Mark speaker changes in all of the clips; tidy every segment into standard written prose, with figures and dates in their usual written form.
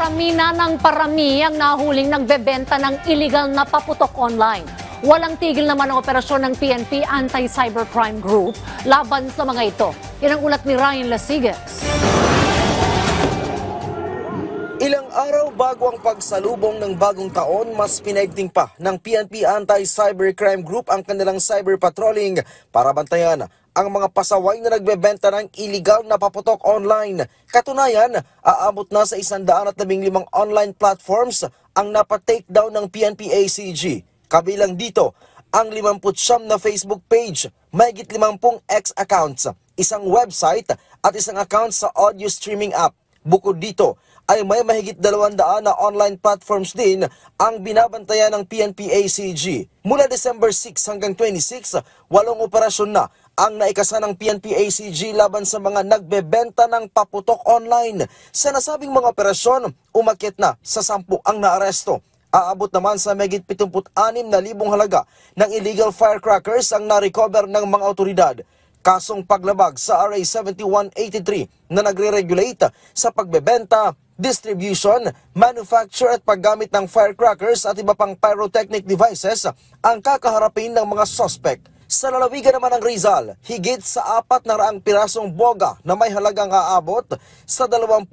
Speaker 1: Parami na ng parami ang nahuling nagbebenta ng illegal na paputok online. Walang tigil naman ang operasyon ng PNP Anti-Cybercrime Group laban sa mga ito. Yan ang ulat ni Ryan Lasigues.
Speaker 2: Ilang araw bago ang pagsalubong ng bagong taon, mas pinaigting pa ng PNP Anti-Cybercrime Group ang kanilang cyber patrolling para bantayan ang mga pasaway na nagbebenta ng illegal na paputok online. Katunayan, aabot na sa 115 online platforms ang napa-takedown ng PNP ACG. Kabilang dito, ang 59 na Facebook page, mahigit 50 X accounts, isang website at isang account sa audio streaming app. Bukod dito, ay may mahigit 200 na online platforms din ang binabantayan ng PNP ACG. Mula December 6 hanggang 26, 8 operasyon na ang naikasa ng PNP ACG laban sa mga nagbebenta ng paputok online. Sa nasabing mga operasyon, umakyat na sa 10 ang naaresto. Aabot naman sa mahigit 76,000 halaga ng illegal firecrackers ang na-recover ng mga otoridad. Kasong paglabag sa RA 7183 na nagre-regulate sa pagbebenta, distribution, manufacture at paggamit ng firecrackers at iba pang pyrotechnic devices ang kakaharapin ng mga suspect. Sa lalawigan naman ng Rizal, higit sa 400 pirasong boga na may halagang aabot sa 25,000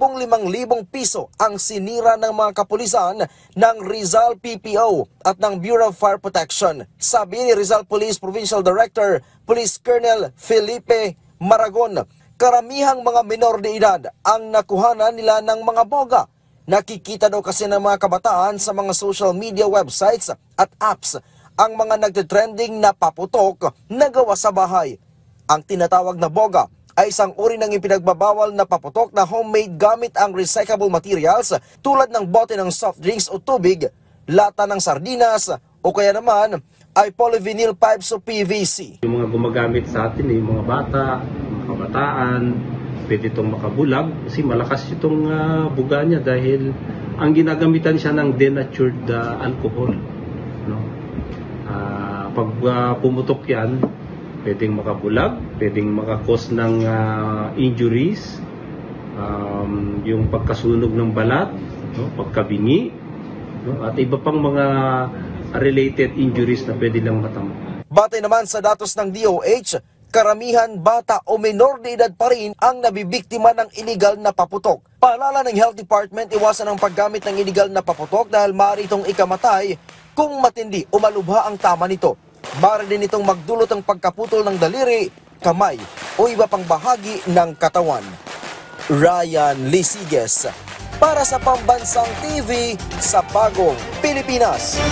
Speaker 2: piso ang sinira ng mga kapulisan ng Rizal PPO at ng Bureau of Fire Protection. Sabi ni Rizal Police Provincial Director, Police Colonel Felipe Maragon, karamihang mga minor de edad ang nakuhanan nila ng mga boga. Nakikita daw kasi ng mga kabataan sa mga social media websites at apps ang mga nagtitrending na paputok na gawa sa bahay. Ang tinatawag na boga ay isang uri ng ipinagbabawal na paputok na homemade gamit ang recyclable materials tulad ng bote ng soft drinks o tubig, lata ng sardinas o kaya naman ay polyvinyl pipes o PVC.
Speaker 3: Yung mga gumagamit sa atin, yung mga bata, mga kabataan, pwede itong makabulag kasi malakas itong buga niya dahil ang ginagamitan siya ng denatured alcohol. No? Pag pumutok yan, pwedeng makabulag, pwedeng makakos ng injuries, yung pagkasunog ng balat, no? Pagkabingi, no? At iba pang mga related injuries na pwede lang matamo.
Speaker 2: Batay naman sa datos ng DOH, karamihan bata o minor de edad pa rin ang nabibiktima ng illegal na paputok. Paalala ng Health Department, iwasan ang paggamit ng illegal na paputok dahil maaari itong ikamatay kung matindi o malubha ang tama nito. Maaari din itong magdulot ng pagkaputol ng daliri, kamay o iba pang bahagi ng katawan. Ryan Lasigues para sa Pambansang TV sa Bagong Pilipinas.